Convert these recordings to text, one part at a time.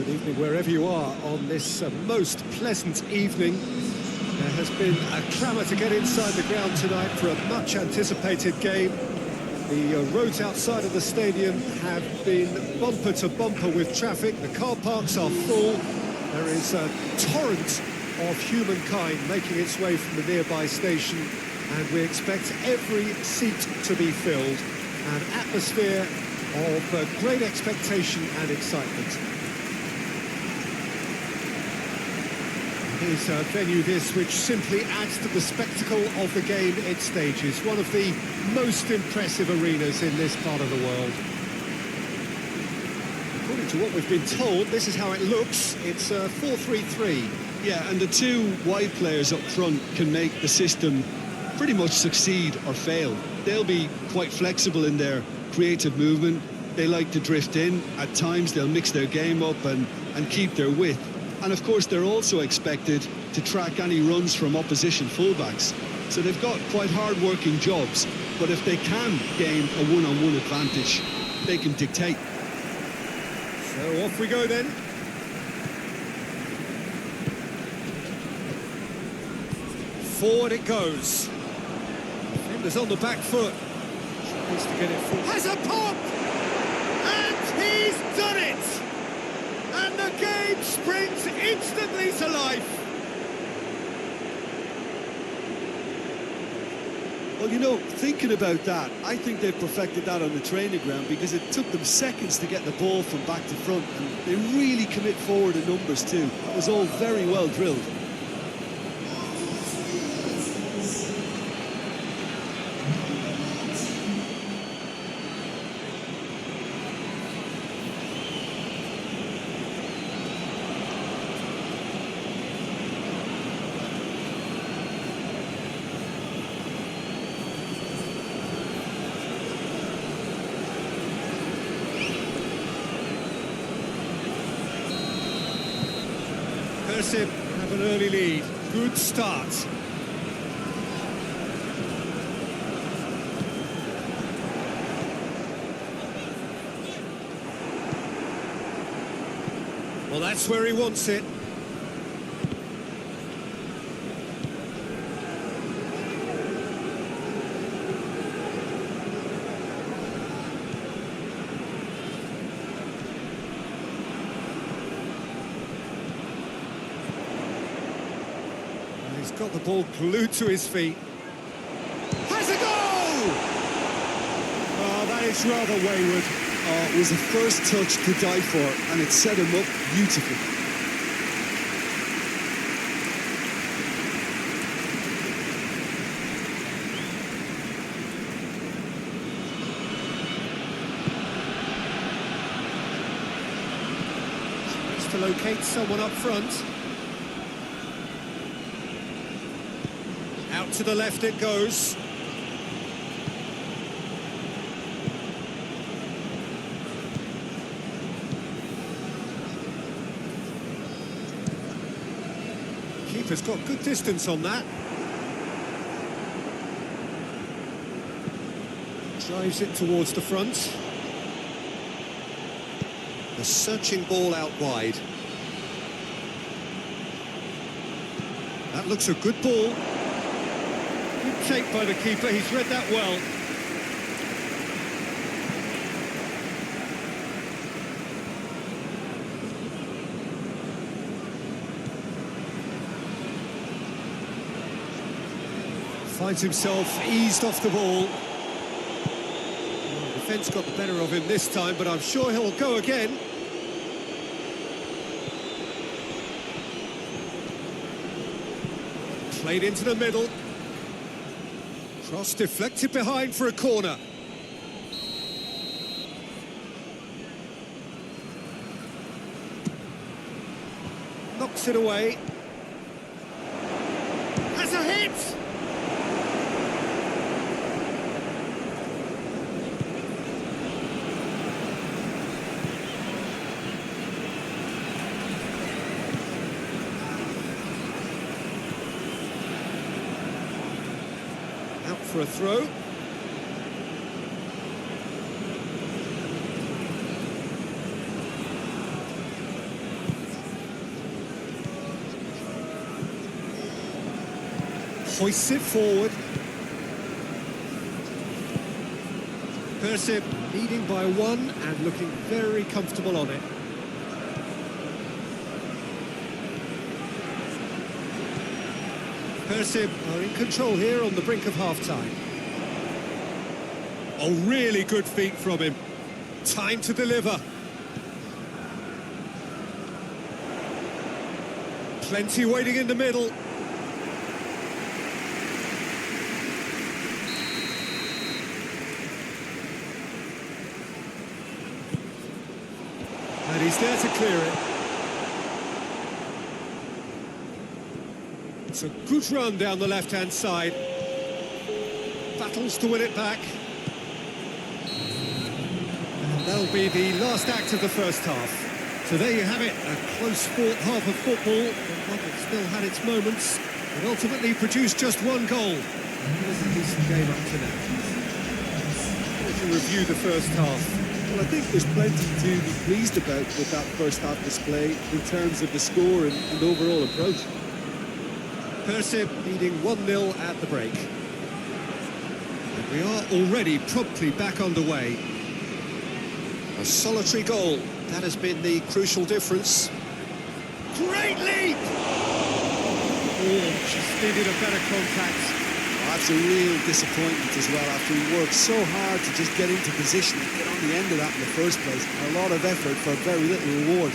Good evening wherever you are on this most pleasant evening. There has been a clamour to get inside the ground tonight for a much-anticipated game. The roads outside of the stadium have been bumper to bumper with traffic. The car parks are full. There is a torrent of humankind making its way from the nearby station, and we expect every seat to be filled. An atmosphere of great expectation and excitement. It is a venue this which simply adds to the spectacle of the game it stages. One of the most impressive arenas in this part of the world. According to what we've been told, this is how it looks. It's 4-3-3. Yeah, and the two wide players up front can make the system pretty much succeed or fail. They'll be quite flexible in their creative movement. They like to drift in. At times they'll mix their game up and keep their width. And of course they're also expected to track any runs from opposition fullbacks. So they've got quite hard-working jobs, but if they can gain a one-on-one advantage, they can dictate. So off we go then. Forward it goes. Defender's on the back foot. Needs to get it forward. Has a pop! And he's done it! And the game springs instantly to life. Well, you know, thinking about that, I think they've perfected that on the training ground, because it took them seconds to get the ball from back to front, and they really commit forward in numbers too. It was all very well drilled. Persib have an early lead. Good start. Well, that's where he wants it. He's got the ball glued to his feet. Has a goal! Oh, that is rather wayward. Oh, it was a first touch to die for, and it set him up beautifully. Needs to locate someone up front. Out to the left it goes. Keeper's got good distance on that. Drives it towards the front. The searching ball out wide. That looks a good ball. Good take by the keeper, he's read that well. Finds himself eased off the ball. Well, defence got the better of him this time, but I'm sure he'll go again. Played into the middle. Cross deflected behind for a corner. Knocks it away. Has a hit! Out for a throw. hoists it forward. Persib leading by one and looking very comfortable on it. Persib are in control here on the brink of half-time. Oh, really good feet from him. Time to deliver. Plenty waiting in the middle. And he's there to clear it. It's a good run down the left-hand side. Battles to win it back. And that'll be the last act of the first half. So there you have it, a close-fought half of football, but one that still had its moments, and ultimately produced just one goal. It was a decent game up to now. To review the first half. Well, I think there's plenty to be pleased about with that first half display in terms of the score and overall approach. Persib leading 1-0 at the break. And we are already promptly back underway. A solitary goal, that has been the crucial difference. Great leap! Oh, just needed a better contact. That's a real disappointment as well, after he worked so hard to just get into position and get on the end of that in the first place. A lot of effort for very little reward.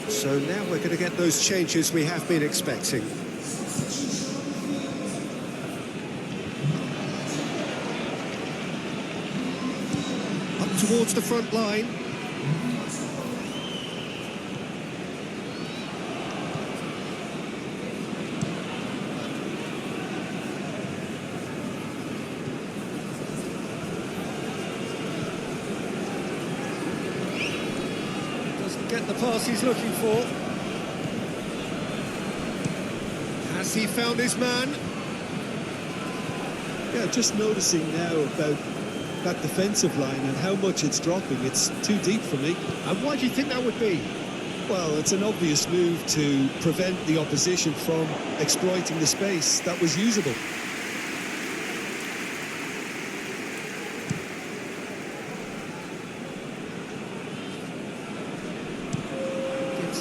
So now we're going to get those changes we have been expecting. Up towards the front line. Get the pass he's looking for. Has he found his man? Yeah, just noticing now about that defensive line and how much it's dropping. It's too deep for me. And why do you think that would be? Well, it's an obvious move to prevent the opposition from exploiting the space that was usable.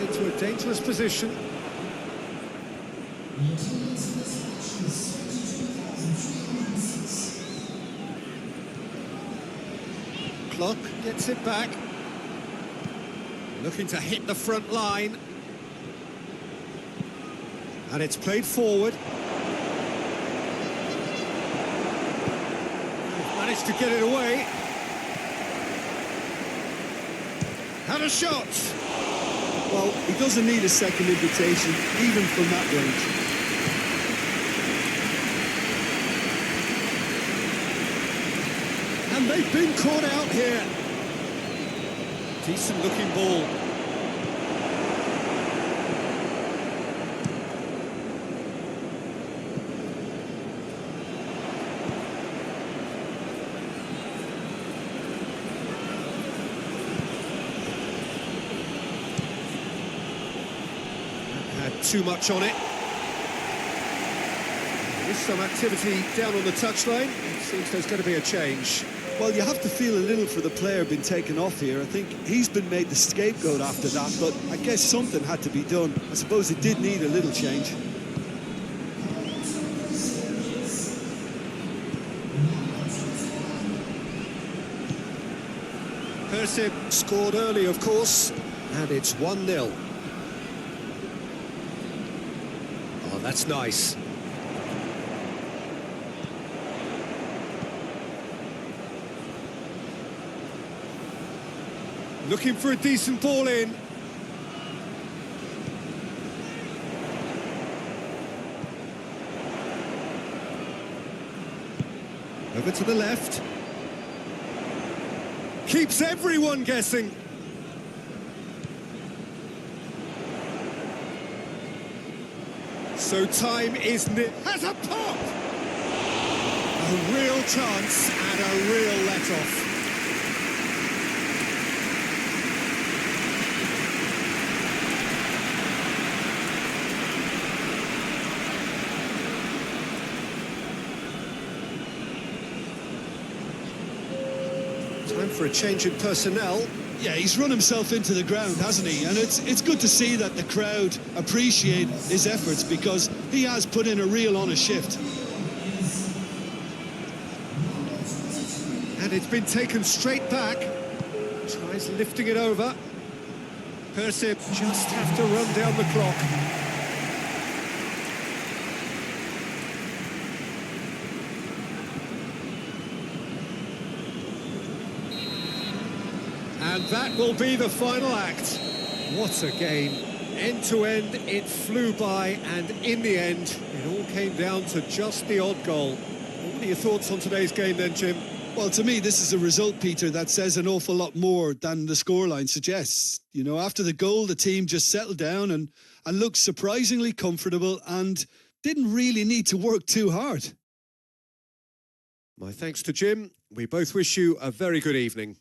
Into a dangerous position. Clock gets it back. Looking to hit the front line. And it's played forward. Managed to get it away. Had a shot. Well, he doesn't need a second invitation, even from that range. And they've been caught out here. Decent looking ball. Had too much on it. There's some activity down on the touchline. It seems there's going to be a change. Well, you have to feel a little for the player being taken off here. I think he's been made the scapegoat after that, but I guess something had to be done. I suppose it did need a little change. Persib scored early, of course, and it's 1-0. Oh, that's nice. Looking for a decent ball in. Over to the left. Keeps everyone guessing. So time is has a pop. A real chance and a real let-off. Time for a change in personnel. Yeah, he's run himself into the ground, hasn't he? And it's good to see that the crowd appreciate his efforts, because he has put in a real honest shift. And it's been taken straight back. Tries lifting it over. Persib just have to run down the clock. And that will be the final act. What a game. End to end, it flew by, and in the end, it all came down to just the odd goal. What are your thoughts on today's game then, Jim? Well, to me, this is a result, Peter, that says an awful lot more than the scoreline suggests. You know, after the goal, the team just settled down and looked surprisingly comfortable and didn't really need to work too hard. My thanks to Jim. We both wish you a very good evening.